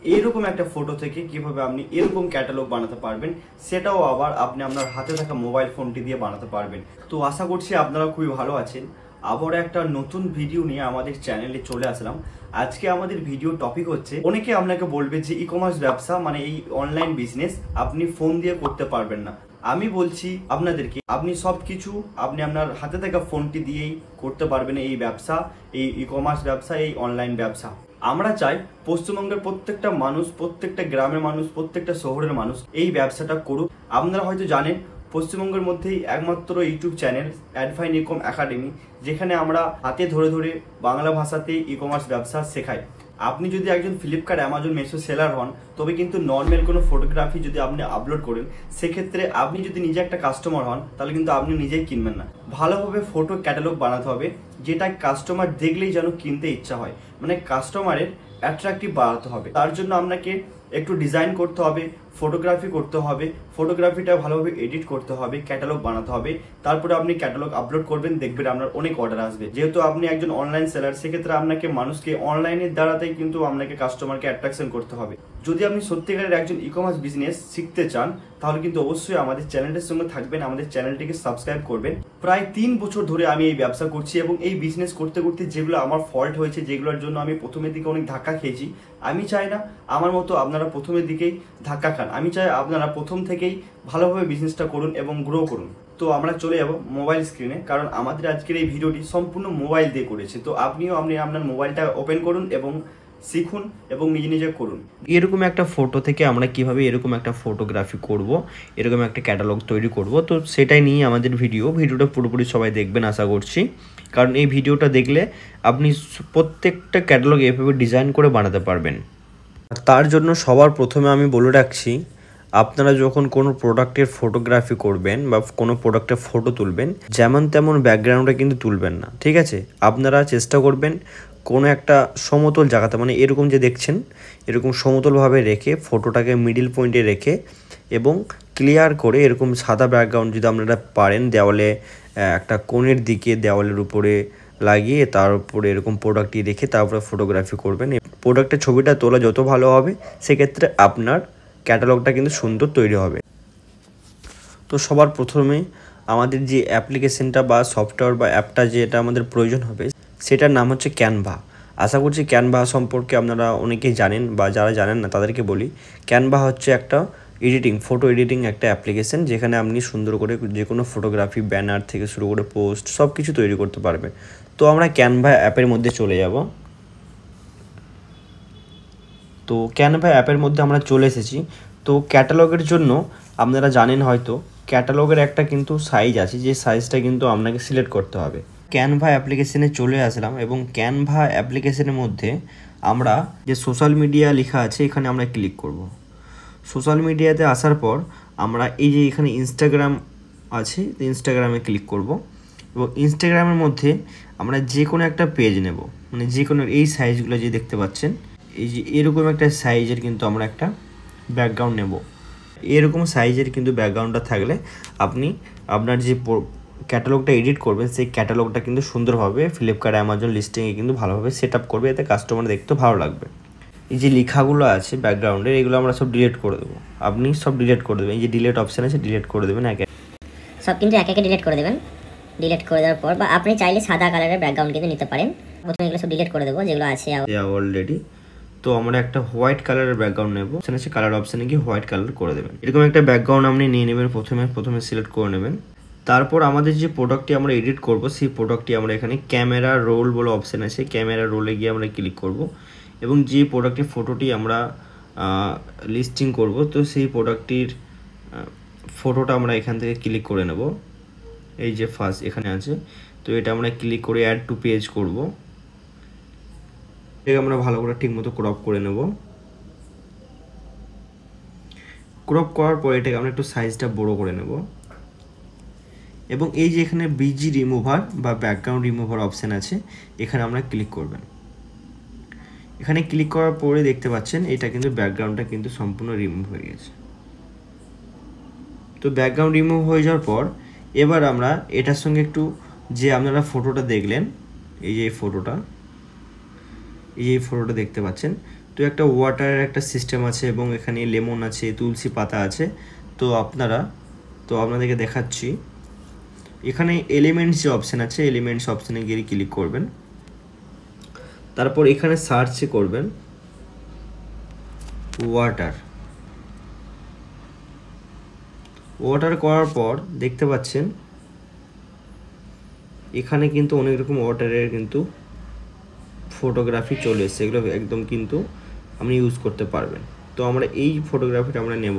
এরকম একটা ফটো থেকে কিভাবে আপনি এরকম ক্যাটালগ বানাতে পারবেন, সেটাও আবার আপনি আপনার হাতে থাকা মোবাইল ফোনটি দিয়ে বানাতে পারবেন। তো আশা করছি আপনারা খুবই ভালো আছেন। আবার একটা নতুন ভিডিও নিয়ে আমাদের চ্যানেলে চলে আসলাম। আজকে আমাদের ভিডিও টপিক হচ্ছে, অনেকে আপনাকে বলবে যে ই কমার্স ব্যবসা মানে এই অনলাইন বিজনেস আপনি ফোন দিয়ে করতে পারবেন না। আমি বলছি আপনাদেরকে, আপনি সবকিছু আপনি আপনার হাতে থাকা ফোনটি দিয়েই করতে পারবেন এই ব্যবসা, এই ই কমার্স ব্যবসা, এই অনলাইন ব্যবসা। আমরা চাই পশ্চিমবঙ্গের প্রত্যেকটা মানুষ, প্রত্যেকটা গ্রামের মানুষ, প্রত্যেকটা শহরের মানুষ এই ব্যবসাটা করুক। আপনারা হয়তো জানেন পশ্চিমবঙ্গের মধ্যেই একমাত্র ইউটিউব চ্যানেল অ্যাডভাইন ইকম একাডেমি, যেখানে আমরা হাতে ধরে ধরে বাংলা ভাষাতে ই কমার্স ব্যবসা শেখাই। আপনি যদি একজন ফ্লিপকার্ট, অ্যামাজন, মেসো সেলার হন, তবে কিন্তু নর্মাল কোনো ফটোগ্রাফি যদি আপনি আপলোড করেন, সেক্ষেত্রে আপনি যদি নিজে একটা কাস্টমার হন, তাহলে কিন্তু আপনি নিজেই কিনবেন না। ভালোভাবে ফটো ক্যাটালগ বানাতে হবে, যেটা কাস্টমার দেখলেই যেন কিনতে ইচ্ছা হয়, মানে কাস্টমারের অ্যাট্রাকটিভ বাড়াতে হবে। তার জন্য আপনাকে একটু ডিজাইন করতে হবে, ফটোগ্রাফি করতে হবে, ফটোগ্রাফিটা ভালোভাবে এডিট করতে হবে, ক্যাটালগ বানাতে হবে। তারপরে আপনি ক্যাটালগ আপলোড করবেন, দেখবেন আপনার অনেক অর্ডার আসবে। যেহেতু আপনি একজন অনলাইন সেলার, সেক্ষেত্রে আপনাকে মানুষকে অনলাইনের দ্বারাতেই কিন্তু আপনাকে কাস্টমারকে অ্যাট্রাকশন করতে হবে। যদি আপনি সত্যিকারের একজন ই কমার্স বিজনেস শিখতে চান, তাহলে কিন্তু অবশ্যই আমাদের চ্যানেলটির সঙ্গে থাকবেন, আমাদের চ্যানেলটিকে সাবস্ক্রাইব করবেন। প্রায় 3 বছর ধরে আমি এই ব্যবসা করছি এবং এই বিজনেস করতে করতে যেগুলো আমার ফল্ট হয়েছে, যেগুলোর জন্য আমি প্রথমের দিকে অনেক ধাক্কা খেয়েছি, আমি চাই না আমার মতো আপনারা প্রথমের দিকেই ধাক্কা খান। আমি চাই আপনারা প্রথম থেকেই ভালোভাবে বিজনেসটা করুন এবং গ্রো করুন। তো আমরা চলে যাব মোবাইল স্ক্রিনে, কারণ আমাদের আজকের এই ভিডিওটি সম্পূর্ণ মোবাইল দিয়ে করেছে। তো আপনি আপনার মোবাইলটা ওপেন করুন এবং শিখুন এবং নিজে নিজে করুন। এরকম একটা ফটো থেকে আমরা কিভাবে এরকম একটা ফটোগ্রাফি করব, এরকম একটা ক্যাটালগ তৈরি করব, তো সেটাই নিয়ে আমাদের ভিডিওটা পুরোপুরি সবাই দেখবেন আশা করছি। কারণ এই ভিডিওটা দেখলে আপনি প্রত্যেকটা ক্যাটালগ এভাবে ডিজাইন করে বানাতে পারবেন। তার জন্য সবার প্রথমে আমি বলে রাখছি, আপনারা যখন কোনো প্রোডাক্টের ফটোগ্রাফি করবেন বা কোনো প্রোডাক্টের ফটো তুলবেন, যেমন তেমন ব্যাকগ্রাউন্ডে কিন্তু তুলবেন না, ঠিক আছে? আপনারা চেষ্টা করবেন কোনো একটা সমতল জায়গাতে, মানে এরকম যে দেখছেন এরকম সমতলভাবে রেখে, ফটোটাকে মিডিল পয়েন্টে রেখে এবং ক্লিয়ার করে এরকম সাদা ব্যাকগ্রাউন্ড যদি আপনারা পারেন, দেওয়ালে একটা কোণের দিকে দেওয়ালের উপরে লাগিয়ে তার উপরে এরকম প্রোডাক্টটি রেখে তারপরে ফটোগ্রাফি করবেন। প্রোডাক্টের ছবিটা তোলা যত ভালো হবে, সেক্ষেত্রে আপনার ক্যাটালগটা কিন্তু সুন্দর তৈরি হবে। তো সবার প্রথমে আমাদের যে অ্যাপ্লিকেশনটা বা সফটওয়্যার বা অ্যাপটা যেটা আমাদের প্রয়োজন হবে, সেটার নাম হচ্ছে ক্যানভা। আশা করছি ক্যানভা সম্পর্কে আপনারা অনেকেই জানেন, বা যারা জানেন না তাদেরকে বলি, ক্যানভা হচ্ছে একটা ফটো এডিটিং একটা অ্যাপ্লিকেশন, যেখানে আপনি সুন্দর করে যে কোনো ফটোগ্রাফি, ব্যানার থেকে শুরু করে পোস্ট সব কিছু তৈরি করতে পারবেন। তো আমরা ক্যানভা অ্যাপের মধ্যে চলে যাব। তো ক্যানভা অ্যাপের মধ্যে আমরা চলে এসেছি। তো ক্যাটালগের জন্য আপনারা জানেন হয়তো, ক্যাটালগের একটা কিন্তু সাইজ আছে, যে সাইজটা কিন্তু আপনাকে সিলেক্ট করতে হবে। ক্যানভা অ্যাপ্লিকেশনে চলে আসলাম এবং ক্যানভা অ্যাপ্লিকেশনের মধ্যে আমরা যে সোশ্যাল মিডিয়া লেখা আছে, এখানে আমরা ক্লিক করব। সোশ্যাল মিডিয়াতে আসার পর আমরা এই যে এখানে ইনস্টাগ্রাম আছে, ইনস্টাগ্রামে ক্লিক করব এবং ইনস্টাগ্রামের মধ্যে আমরা যে কোনো একটা পেজ নেব, মানে যে কোনো এই সাইজগুলো যে দেখতে পাচ্ছেন, এই যে এরকম একটা সাইজের কিন্তু আমরা একটা ব্যাকগ্রাউন্ড নেব। এরকম সাইজের কিন্তু ব্যাকগ্রাউন্ডটা থাকলে আপনি আপনার যে ক্যাটালগটা এডিট করবেন, সেই ক্যাটালগটা কিন্তু সুন্দরভাবে ফ্লিপকার্ট, অ্যামাজন লিস্টিংয়ে কিন্তু ভালোভাবে সেট আপ করবে, এতে কাস্টমার দেখতে ভালো লাগবে। এই যে লেখাগুলো আছে ব্যাকগ্রাউন্ডের, এগুলো আমরা সব ডিলিট করে দেবো। আপনি সব ডিলিট করে দেবেন, এই যে ডিলিট অপশান আছে, ডিলিট করে দেবেন সব কিন্তু একে ডিলিট করে দেবেন। ডিলিট করে দেওয়ার পর, বা আপনি চাইলে সাদা কালারের ব্যাকগ্রাউন্ড কিন্তু নিতে পারেন। প্রথমে এগুলো সব ডিলিট করে দেবো যেগুলো আছে অলরেডি। তো আমরা একটা হোয়াইট কালারের ব্যাকগ্রাউন্ড নেব, সেখানে কালার অপশানে গিয়ে হোয়াইট কালার করে দেবেন। এরকম একটা ব্যাকগ্রাউন্ড আপনি নিয়ে নেবেন, প্রথমে সিলেক্ট করে নেবেন। তারপর আমাদের যে প্রোডাক্টটি আমরা এডিট করব, সেই প্রোডাক্টটি আমরা এখানে ক্যামেরা রোল বলে অপশান আছে, ক্যামেরা রোলে গিয়ে আমরা ক্লিক করব এবং যে প্রোডাক্টের ফটোটি আমরা লিস্টিং করব, তো সেই প্রোডাক্টটির ফটোটা আমরা এখান থেকে ক্লিক করে নেব। এই যে ফার্স্ট এখানে আছে, তো এটা আমরা ক্লিক করে অ্যাড টু পেজ করব। এটাকে আমরা ভালো করে ঠিকমতো ক্রপ করে নেব। ক্রপ করার পর এটাকে আমরা একটু সাইজটা বড় করে নেব এবং এই যে এখানে বিজি রিমুভার বা ব্যাকগ্রাউন্ড রিমুভার অপশান আছে, এখানে আমরা ক্লিক করবেন। এখানে ক্লিক করার পরে দেখতে পাচ্ছেন এটা কিন্তু ব্যাকগ্রাউন্ডটা কিন্তু সম্পূর্ণ রিমুভ হয়ে গেছে। তো ব্যাকগ্রাউন্ড রিমুভ হয়ে যাওয়ার পর এবার আমরা এটার সঙ্গে একটু, যে আপনারা ফটোটা দেখলেন, এই যে ফটোটা দেখতে পাচ্ছেন, তো একটা ওয়াটারের একটা সিস্টেম আছে এবং এখানে লেমন আছে, তুলসী পাতা আছে। তো আপনাদেরকে দেখাচ্ছি, এখানে এলিমেন্টস যে অপশান আছে, এলিমেন্টস অপশানে গিয়ে ক্লিক করবেন। তারপর এখানে সার্চে করবেন ওয়াটার করার পর দেখতে পাচ্ছেন এখানে কিন্তু অনেক রকম ওয়াটারের কিন্তু ফটোগ্রাফি চলে এসেছে, এগুলো একদম কিন্তু আপনি ইউজ করতে পারবেন। তো আমরা এই ফটোগ্রাফিটা আমরা নেব।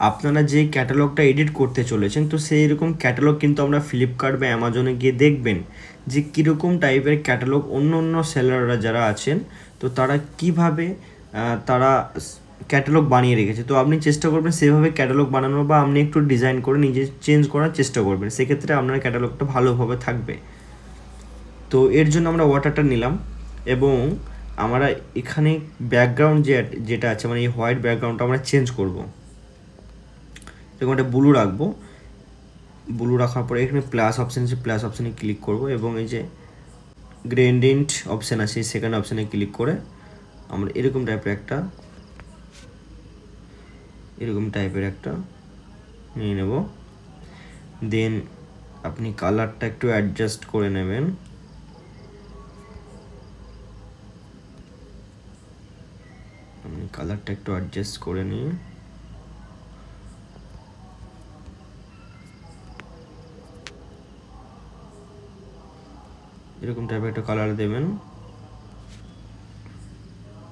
আপনারা যে ক্যাটালগটা এডিট করতে চলেছেন, তো সেই রকম ক্যাটালগ কিন্তু আমরা ফ্লিপকার্ট বা অ্যামাজনে গিয়ে দেখবেন যে কীরকম টাইপের ক্যাটালগ অন্য অন্য সেলাররা যারা আছেন, তো তারা কিভাবে তারা ক্যাটালগ বানিয়ে রেখেছে। তো আপনি চেষ্টা করবেন সেভাবে ক্যাটালগ বানানোর, বা আপনি একটু ডিজাইন করে নিজে চেঞ্জ করার চেষ্টা করবেন, সেক্ষেত্রে আপনার ক্যাটালগটা ভালোভাবে থাকবে। তো এর জন্য আমরা ওয়াটারটা নিলাম এবং আমরা এখানে ব্যাকগ্রাউন্ড যেটা আছে, মানে এই হোয়াইট ব্যাকগ্রাউন্ডটা আমরা চেঞ্জ করব। এরকম একটা ব্লু রাখবো। ব্লু রাখার পরে এখানে প্লাস অপশান আছে, প্লাস অপশানে ক্লিক করব এবং এই যে গ্রেডিয়েন্ট অপশান আছে সেকেন্ড অপশানে ক্লিক করে আমরা এরকম টাইপের একটা নিয়ে নেব। দেন আপনি কালারটা একটু অ্যাডজাস্ট করে নেবেন। নিয়ে এরকম টাইপের একটা কালার দেবেন।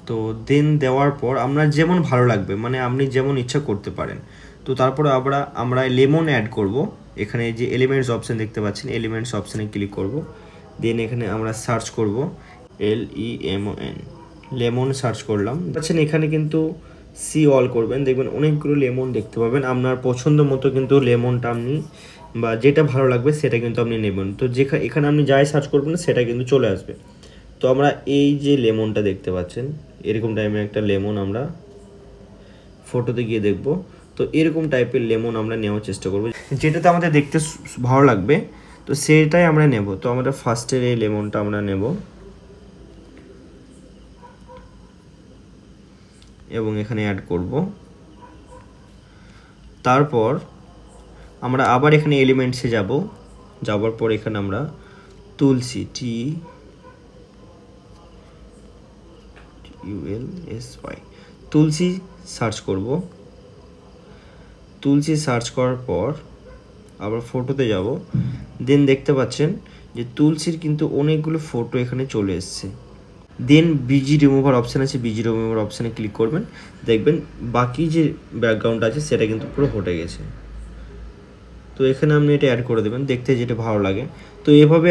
তো দেন দেওয়ার পর আমরা যেমন ভালো লাগবে, মানে আপনি যেমন ইচ্ছা করতে পারেন। তো তারপরে আমরা লেমন অ্যাড করব। এখানে যে এলিমেন্টস অপশান দেখতে পাচ্ছেন, এলিমেন্টস অপশানে ক্লিক করব। দেন এখানে আমরা সার্চ করব LEMON, লেমন সার্চ করলাম। পাচ্ছেন এখানে কিন্তু সি অল করবেন, দেখবেন অনেকগুলো লেমন দেখতে পাবেন। আপনার পছন্দ মতো কিন্তু লেমনটা আপনি বা যেটা ভালো লাগবে সেটা কিন্তু আপনি নেবেন। তো এখানে আপনি যাই সার্চ করবেন সেটা কিন্তু চলে আসবে। তো আমরা এই যে লেমনটা দেখতে পাচ্ছেন, এরকম টাইপের একটা লেমন আমরা ফটোতে গিয়ে দেখব। তো এরকম টাইপের লেমন আমরা নেওয়ার চেষ্টা করব, যেটাতে আমাদের দেখতে ভালো লাগবে, তো সেটাই আমরা নেব। তো আমরা ফার্স্টের এই লেমনটা আমরা নেব এবং এখানে অ্যাড করব। তারপর আমরা আবার এখানে এলিমেন্টসে যাওয়ার পর এখানে আমরা তুলসী তুলসী সার্চ করব। তুলসী সার্চ করার পর আবার ফটোতে যাব। দেন দেখতে পাচ্ছেন যে তুলসীর কিন্তু অনেকগুলো ফটো এখানে চলে এসছে। দেন বিজি রিমুভার অপশান আছে, বিজি রিমুভার অপশানে ক্লিক করবেন, দেখবেন বাকি যে ব্যাকগ্রাউন্ড আছে সেটা কিন্তু পুরো হটে গেছে। তো এখানে আপনি এটা অ্যাড করে দেবেন, দেখতে যেটা ভালো লাগে। তো এভাবে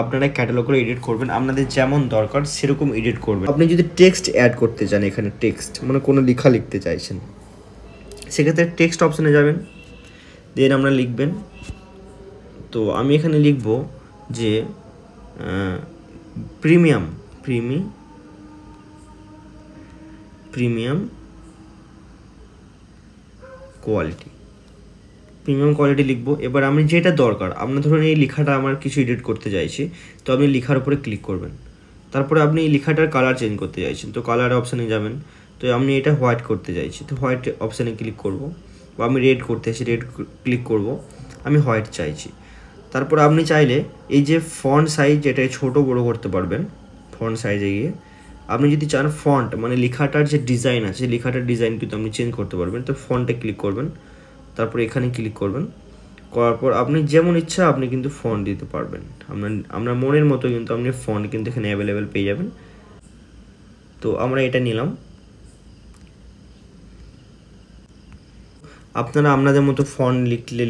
আপনারা ক্যাটালগগুলো এডিট করবেন, আপনাদের যেমন দরকার সেরকম এডিট করবেন। আপনি যদি টেক্সট অ্যাড করতে চান, এখানে টেক্সট মানে কোনো লেখা লিখতে চাইছেন, সেক্ষেত্রে টেক্সট অপশানে যাবেন। দেন আমরা লিখবেন। তো আমি এখানে লিখব যে প্রিমিয়াম কোয়ালিটি লিখবো। এবার আমি যেটা দরকার, আপনার ধরুন এই লেখাটা আমার কিছু এডিট করতে চাইছি, তো আপনি লেখার উপরে ক্লিক করবেন। তারপরে আপনি এই লেখাটার কালার চেঞ্জ করতে চাইছেন, তো কালার অপশানে যাবেন। তো আমি এটা হোয়াইট করতে চাইছি, তো হোয়াইট অপশানে ক্লিক করব। বা আমি রেড করতে চাইছি, রেড ক্লিক করব। আমি হোয়াইট চাইছি। তারপর আপনি চাইলে এই যে ফন্ট সাইজ, এটা ছোট বড় করতে পারবেন। ফন্ট সাইজে গিয়ে আপনি যদি চান ফন্ট মানে লেখাটার যে ডিজাইন আছে, লেখাটার ডিজাইন কিন্তু আপনি চেঞ্জ করতে পারবেন। তো ফন্টে ক্লিক করবেন, তারপর এখানে ক্লিক করবেন। করার পর আপনি যেমন ইচ্ছা আপনি কিন্তু ফন্ট দিতে পারবেন। আপনার মনের মতো কিন্তু আপনি ফন্ট কিন্তু এখানে অ্যাভেলেবেল পেয়ে যাবেন। তো আমরা এটা নিলাম। আপনারা আপনাদের মতো ফন্ট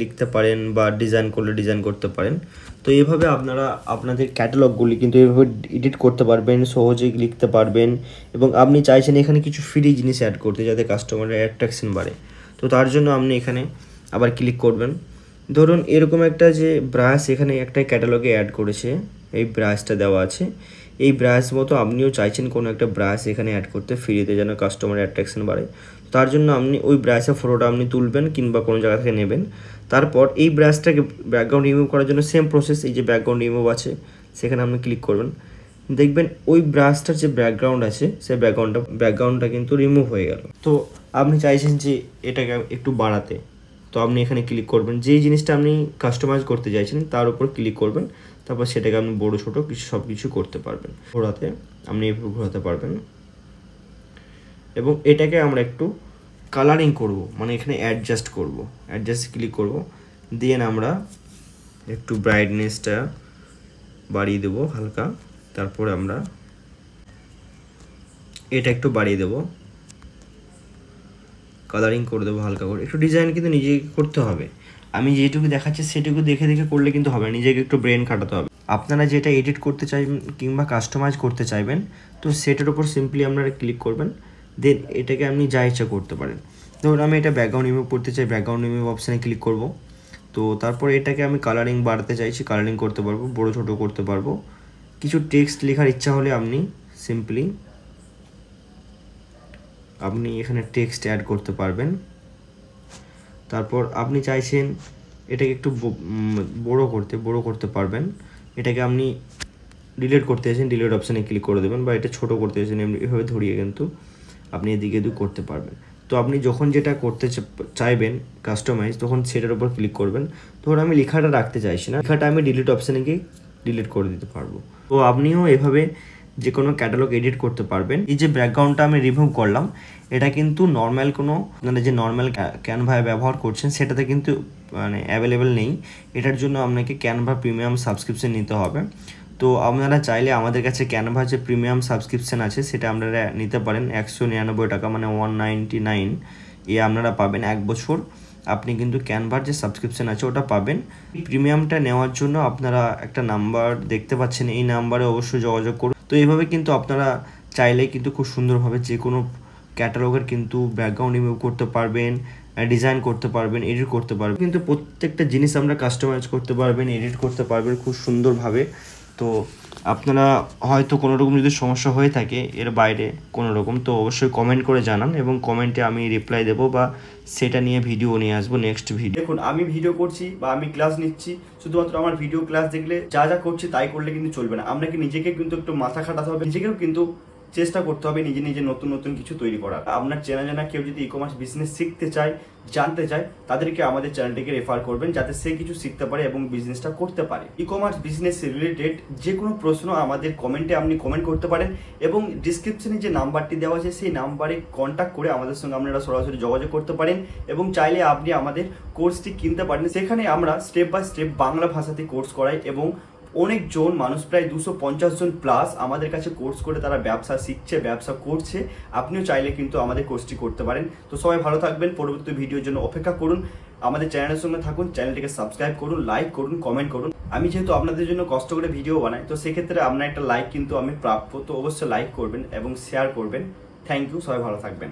লিখতে পারেন বা ডিজাইন করলে ডিজাইন করতে পারেন। তো এইভাবে আপনারা আপনাদের ক্যাটালগগুলি কিন্তু এইভাবে এডিট করতে পারবেন, সহজেই লিখতে পারবেন। এবং আপনি চাইছেন এখানে কিছু ফ্রি জিনিস অ্যাড করতে, যাতে কাস্টমারের অ্যাট্রাকশন বাড়ে। তো তার জন্য আপনি এখানে আবার ক্লিক করবেন। ধরুন এরকম একটা যে ব্রাশ এখানে একটা ক্যাটালগে অ্যাড করেছে, এই ব্রাশটা দেওয়া আছে। এই ব্রাশ মতো আপনিও চাইছেন কোনো একটা ব্রাশ এখানে অ্যাড করতে ফ্রিতে, যেন কাস্টমারের অ্যাট্রাকশন বাড়ে। তার জন্য আপনি ওই ব্রাশের ফটোটা আপনি তুলবেন কিংবা কোনো জায়গা থেকে নেবেন। তারপর এই ব্রাশটাকে ব্যাকগ্রাউন্ড রিমুভ করার জন্য সেম প্রসেস, এই যে ব্যাকগ্রাউন্ড রিমুভ আছে সেখানে আপনি ক্লিক করবেন। দেখবেন ওই ব্রাশটার যে ব্যাকগ্রাউন্ড আছে সেই ব্যাকগ্রাউন্ডটা কিন্তু রিমুভ হয়ে গেল। তো আপনি চাইছেন যে এটাকে একটু বাড়াতে, তো আপনি এখানে ক্লিক করবেন, যেই জিনিসটা আপনি কাস্টমাইজ করতে চাইছেন তার উপর ক্লিক করবেন, তারপর সেটাকে আপনি বড়ো ছোটো সব কিছু করতে পারবেন। ঘোরাতে আপনি এভাবে ঘোরাতে পারবেন। এবং এটাকে আমরা একটু কালারিং করব, মানে এখানে অ্যাডজাস্ট করব, অ্যাডজাস্ট ক্লিক করব, দিয়ে আমরা একটু ব্রাইটনেসটা বাড়িয়ে দেবো হালকা, তারপরে আমরা এটা একটু বাড়িয়ে দেবো, কালারিং করে দেবো হালকা করে। একটু ডিজাইন কিন্তু নিজেকে করতে হবে, আমি যেটুকু দেখাচ্ছি সেটুকু দেখে দেখে করলে কিন্তু হবে, নিজেকে একটু ব্রেন খাটাতে হবে। আপনারা যেটা এডিট করতে চাইবেন কিংবা কাস্টমাইজ করতে চাইবেন, তো সেটার উপর সিম্পলি আপনারা ক্লিক করবেন, দেন এটাকে আপনি যা ইচ্ছা করতে পারেন। ধরুন আমি এটা ব্যাকগ্রাউন্ড রিমুভ করতে চাই, ব্যাকগ্রাউন্ড রিমুভ অপশানে ক্লিক করব। তো তারপর এটাকে আমি কালারিং বাড়াতে চাইছি, কালারিং করতে পারবো, বড়ো ছোটো করতে পারবো। কিছু টেক্সট লেখার ইচ্ছা হলে আপনি সিম্পলি আপনি এখানে টেক্সট অ্যাড করতে পারবেন। তারপর আপনি চাইছেন এটাকে একটু বড়ো করতে পারবেন। এটাকে আপনি ডিলিট করতে চাইছেন, ডিলিট অপশানে ক্লিক করে দেবেন, বা এটা ছোটো করতে চাইছেন এভাবে ধরিয়ে কিন্তু আপনি এদিকে করতে পারবেন। তো আপনি যখন যেটা করতে চাইবেন কাস্টমাইজ, তখন সেটার উপর ক্লিক করবেন। ধরুন আমি লেখাটা রাখতে চাইছি না, লেখাটা আমি ডিলিট অপশানে গিয়ে ডিলিট করে দিতে পারবো। তো আপনিও এভাবে যে কোনো ক্যাটালগ এডিট করতে পারবেন। এই যে ব্যাকগ্রাউন্ডটা আমি রিমুভ করলাম, এটা কিন্তু নর্মাল কোনো আপনারা যে নর্মাল ক্যানভা ব্যবহার করছেন সেটাতে কিন্তু মানে অ্যাভেলেবেল নেই। এটার জন্য আপনাকে ক্যানভা প্রিমিয়াম সাবস্ক্রিপশন নিতে হবে। তো আপনারা চাইলে আমাদের কাছে ক্যানভা যে প্রিমিয়াম সাবস্ক্রিপশন আছে সেটা আপনারা নিতে পারেন 199 টাকা, মানে 199 এ আপনারা পাবেন 1 বছর। আপনি কিন্তু ক্যানভার যে সাবস্ক্রিপশন আছে ওটা পাবেন। প্রিমিয়ামটা নেওয়ার জন্য আপনারা একটা নাম্বার দেখতে পাচ্ছেন, এই নাম্বারে অবশ্যই যোগাযোগ করুন। তো এইভাবে কিন্তু আপনারা চাইলে কিন্তু খুব সুন্দরভাবে যে কোনো ক্যাটালগের কিন্তু ব্যাকগ্রাউন্ড রিমুভ করতে পারবেন, ডিজাইন করতে পারবেন, এডিট করতে পারবেন। কিন্তু প্রত্যেকটা জিনিস আমরা কাস্টমাইজ করতে পারবেন, এডিট করতে পারবেন খুব সুন্দরভাবে। তো আপনারা হয়তো কোনো রকম যদি সমস্যা হয়ে থাকে এর বাইরে কোনো রকম, তো অবশ্যই কমেন্ট করে জানান, এবং কমেন্টে আমি রিপ্লাই দেবো বা সেটা নিয়ে ভিডিও নিয়ে আসবো নেক্সট ভিডিও। দেখুন আমি ভিডিও করছি বা আমি ক্লাস নিচ্ছি, শুধুমাত্র আমার ভিডিও ক্লাস দেখলে যা যা করছি তাই করলে কিন্তু চলবে না। আপনাকে নিজেকে কিন্তু একটু মাথা খাটাতে হবে, নিজেকেও কিন্তু চেষ্টা করতে হবে নিজে নিজে নতুন নতুন কিছু তৈরি করার। আপনার চেনা জানা কেউ যদি ই কমার্স বিজনেস শিখতে চায়, জানতে চায়, তাদেরকে আমাদের চ্যানেলটিকে রেফার করবেন, যাতে সে কিছু শিখতে পারে এবং বিজনেসটা করতে পারে। ই কমার্স বিজনেস রিলেটেড যে কোনো প্রশ্ন আমাদের কমেন্টে আপনি কমেন্ট করতে পারেন, এবং ডিসক্রিপশনে যে নাম্বারটি দেওয়া আছে সেই নাম্বারে কন্ট্যাক্ট করে আমাদের সঙ্গে আপনারা সরাসরি যোগাযোগ করতে পারেন, এবং চাইলে আপনি আমাদের কোর্সটি কিনতে পারেন। সেখানে আমরা স্টেপ বাই স্টেপ বাংলা ভাষাতে কোর্স করাই, এবং অনেকজন মানুষ প্রায় 250 জন প্লাস আমাদের কাছে কোর্স করে তারা ব্যবসা শিখছে, ব্যবসা করছে। আপনিও চাইলে কিন্তু আমাদের কোর্সটি করতে পারেন। তো সবাই ভালো থাকবেন, পরবর্তী ভিডিওর জন্য অপেক্ষা করুন, আমাদের চ্যানেলের সঙ্গে থাকুন, চ্যানেলটিকে সাবস্ক্রাইব করুন, লাইক করুন, কমেন্ট করুন। আমি যেহেতু আপনাদের জন্য কষ্ট করে ভিডিও বানাই, তো সেক্ষেত্রে আপনার একটা লাইক কিন্তু আমি প্রাপ্য, তো অবশ্যই লাইক করবেন এবং শেয়ার করবেন। থ্যাংক ইউ, সবাই ভালো থাকবেন।